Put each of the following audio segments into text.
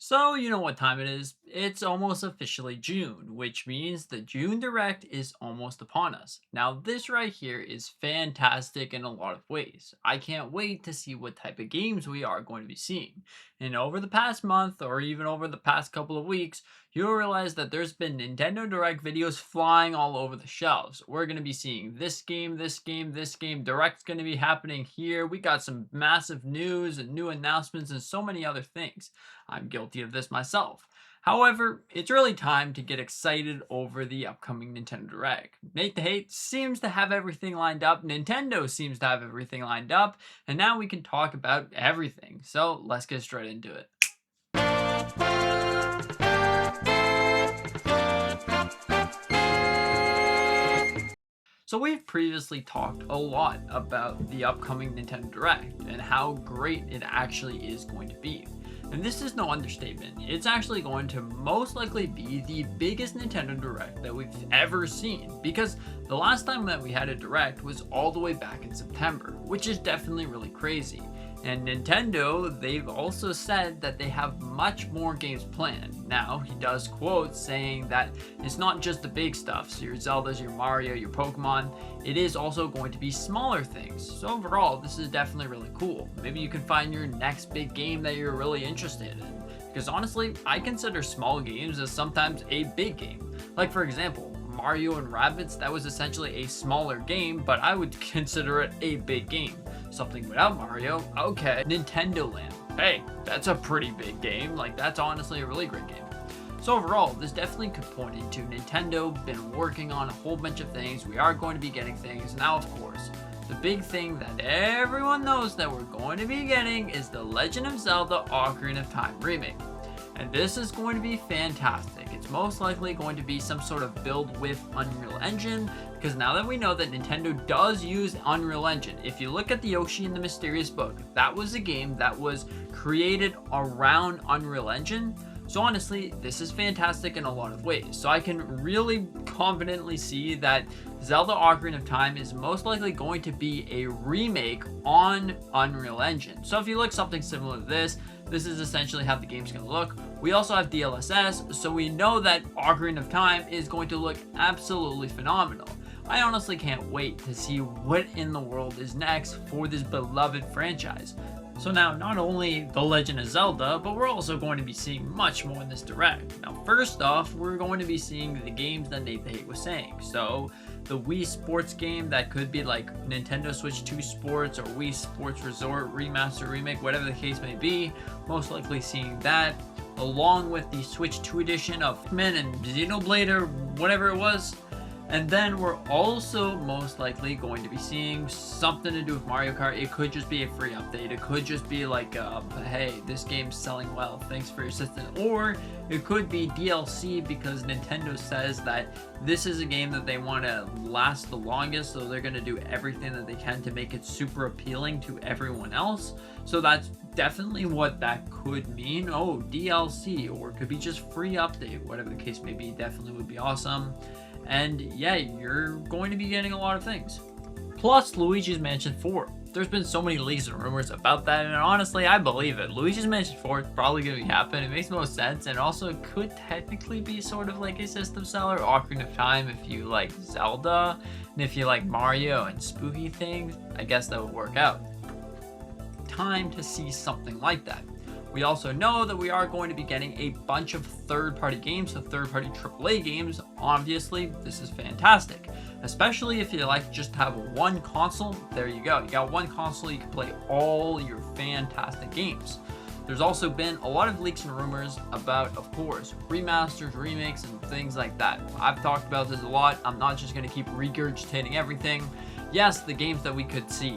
So, you know what time it is? It's almost officially June, which means the June Direct is almost upon us. Now, this right here is fantastic in a lot of ways. I can't wait to see what type of games we are going to be seeing. And over the past month, or even over the past couple of weeks, you'll realize that there's been Nintendo Direct videos flying all over the shelves. We're going to be seeing this game, this game, this game. Direct's going to be happening here. We got some massive news and new announcements and so many other things. I'm guilty of this myself. However, it's really time to get excited over the upcoming Nintendo Direct. Nate the Hate seems to have everything lined up, Nintendo seems to have everything lined up, and now we can talk about everything. So let's get straight into it. So we've previously talked a lot about the upcoming Nintendo Direct and how great it actually is going to be. And this is no understatement. It's actually going to most likely be the biggest Nintendo Direct that we've ever seen, because the last time that we had a Direct was all the way back in September, which is definitely really crazy. And Nintendo, they've also said that they have much more games planned. Now, he does quote saying that it's not just the big stuff, so your Zeldas, your Mario, your Pokemon, it is also going to be smaller things. So overall, this is definitely really cool. Maybe you can find your next big game that you're really interested in. Because honestly, I consider small games as sometimes a big game. Like for example, Mario and Rabbids, that was essentially a smaller game, but I would consider it a big game. Something without Mario, okay. Nintendo Land, hey, that's a pretty big game. Like, that's honestly a really great game. So overall, this definitely could point into Nintendo been working on a whole bunch of things. We are going to be getting things. Now, of course, the big thing that everyone knows that we're going to be getting is the Legend of Zelda Ocarina of Time remake. And this is going to be fantastic. It's most likely going to be some sort of build with Unreal Engine, because now that we know that Nintendo does use Unreal Engine, if you look at the Yoshi and the Mysterious Book, that was a game that was created around Unreal Engine. So honestly, this is fantastic in a lot of ways. So I can really confidently see that Zelda Ocarina of Time is most likely going to be a remake on Unreal Engine. So if you look something similar to this is essentially how the game's going to look. We also have DLSS, so we know that Ocarina of Time is going to look absolutely phenomenal. I honestly can't wait to see what in the world is next for this beloved franchise. So now, not only The Legend of Zelda, but we're also going to be seeing much more in this Direct. Now, first off, we're going to be seeing the games that Nate the Hate was saying. So, the Wii Sports game that could be like Nintendo Switch 2 Sports or Wii Sports Resort Remaster Remake, whatever the case may be, most likely seeing that, along with the Switch 2 edition of Pikmin and Xenoblade or whatever it was. And then we're also most likely going to be seeing something to do with Mario Kart. It could just be a free update. It could just be like, hey, this game's selling well, thanks for your assistance. Or it could be DLC because Nintendo says that this is a game that they want to last the longest, so they're going to do everything that they can to make it super appealing to everyone else. So that's definitely what that could mean. Oh, DLC, or it could be just free update, whatever the case may be, definitely would be awesome. And yeah, you're going to be getting a lot of things. Plus, Luigi's Mansion 4. There's been so many leaks and rumors about that, and honestly, I believe it. Luigi's Mansion 4 is probably going to be happening. It makes the most sense, and also could technically be sort of like a system seller. Ocarina of Time, if you like Zelda, and if you like Mario and spooky things, I guess that would work out. Time to see something like that. We also know that we are going to be getting a bunch of third-party games, so third-party AAA games. Obviously, this is fantastic, especially if you like just have one console. There you go. You got one console, you can play all your fantastic games. There's also been a lot of leaks and rumors about, of course, remasters, remakes, and things like that. I've talked about this a lot. I'm not just going to keep regurgitating everything. Yes, the games that we could see: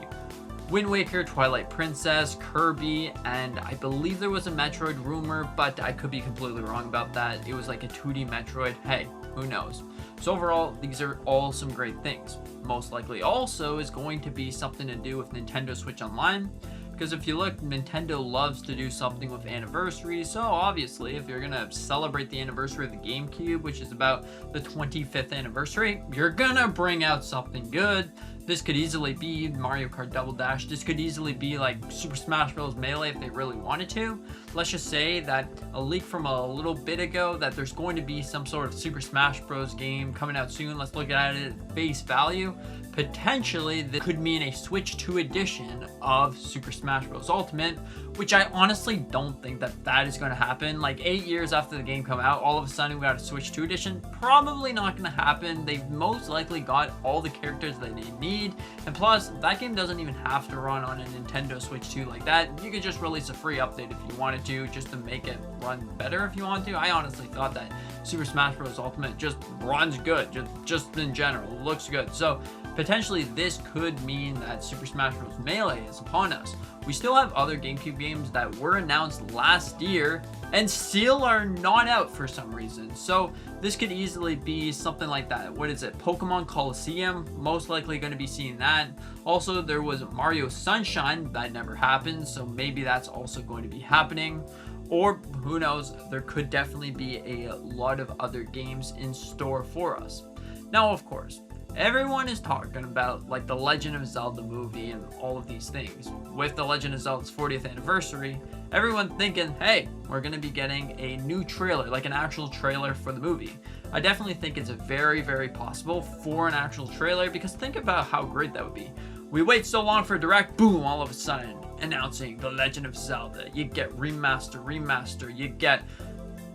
Wind Waker, Twilight Princess, Kirby, and I believe there was a Metroid rumor, but I could be completely wrong about that. It was like a 2D Metroid. Hey, who knows? So overall, these are all some great things. Most likely also is going to be something to do with Nintendo Switch Online, because if you look, Nintendo loves to do something with anniversaries. So obviously, if you're gonna celebrate the anniversary of the GameCube, which is about the 25th anniversary, you're gonna bring out something good. This could easily be Mario Kart Double Dash. This could easily be like Super Smash Bros. Melee if they really wanted to. Let's just say that a leak from a little bit ago that there's going to be some sort of Super Smash Bros. Game coming out soon. Let's look at it at face value. Potentially, this could mean a Switch 2 edition of Super Smash Bros. Ultimate, which I honestly don't think that is going to happen. Like 8 years after the game come out, all of a sudden we got a Switch 2 edition. Probably not going to happen. They've most likely got all the characters that they need, and plus that game doesn't even have to run on a Nintendo Switch 2 like that. You could just release a free update if you wanted to, just to make it run better if you want to. I honestly thought that Super Smash Bros. Ultimate just runs good, just in general, looks good. So potentially this could mean that Super Smash Bros. Melee is upon us. We still have other GameCube games that were announced last year and still are not out for some reason. So this could easily be something like that. What is it? Pokemon Coliseum, most likely going to be seeing that. Also, there was Mario Sunshine that never happened, so maybe that's also going to be happening. Or who knows, there could definitely be a lot of other games in store for us. Now, of course, everyone is talking about like the Legend of Zelda movie and all of these things. With the Legend of Zelda's 40th anniversary, everyone thinking, hey, we're going to be getting a new trailer, like an actual trailer for the movie. I definitely think it's very, very possible for an actual trailer, because think about how great that would be. We wait so long for a direct, boom, all of a sudden, announcing the Legend of Zelda. You get remaster, you get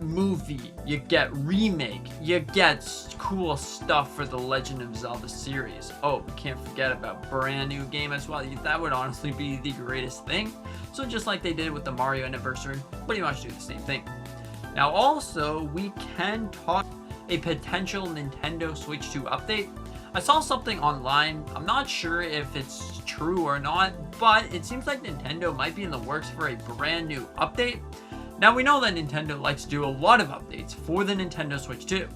movie, you get remake, you get cool stuff for the Legend of Zelda series. Oh, we can't forget about brand new game as well. That would honestly be the greatest thing. So just like they did with the Mario anniversary, pretty much do the same thing. Now also, we can talk a potential Nintendo Switch 2 update. I saw something online, I'm not sure if it's true or not, but it seems like Nintendo might be in the works for a brand new update. Now we know that Nintendo likes to do a lot of updates for the Nintendo Switch 2.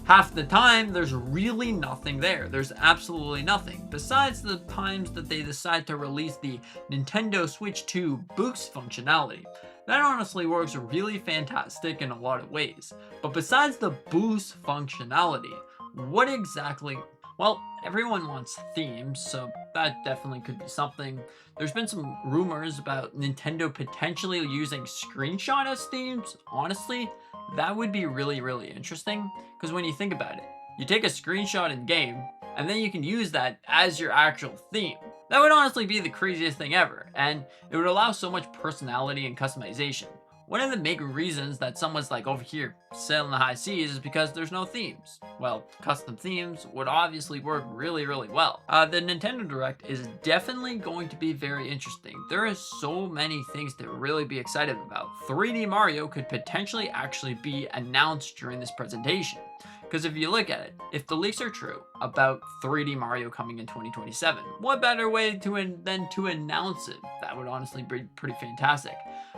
Half the time, there's really nothing there. There's absolutely nothing. Besides the times that they decide to release the Nintendo Switch 2 Boost functionality. That honestly works really fantastic in a lot of ways. But besides the Boost functionality, what exactly... Well, everyone wants themes, so that definitely could be something. There's been some rumors about Nintendo potentially using screenshot as themes. Honestly, that would be really, really interesting, because when you think about it, you take a screenshot in game, and then you can use that as your actual theme. That would honestly be the craziest thing ever, and it would allow so much personality and customization. One of the main reasons that someone's like over here sailing the high seas is because there's no themes. Well, custom themes would obviously work really, really well. The Nintendo Direct is definitely going to be very interesting. There is so many things to really be excited about. 3D Mario could potentially actually be announced during this presentation. Because if you look at it, if the leaks are true about 3D Mario coming in 2027, what better way than to announce it? That would honestly be pretty fantastic.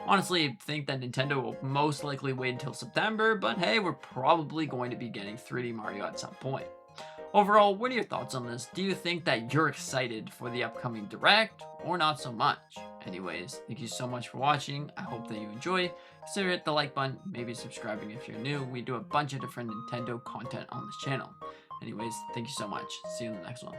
Honestly, think that Nintendo will most likely wait until September, but hey, we're probably going to be getting 3D Mario at some point. Overall, what are your thoughts on this? Do you think that you're excited for the upcoming Direct, or not so much? Anyways, thank you so much for watching. I hope that you enjoy. Consider hit the like button, maybe subscribing if you're new. We do a bunch of different Nintendo content on this channel. Anyways, thank you so much. See you in the next one.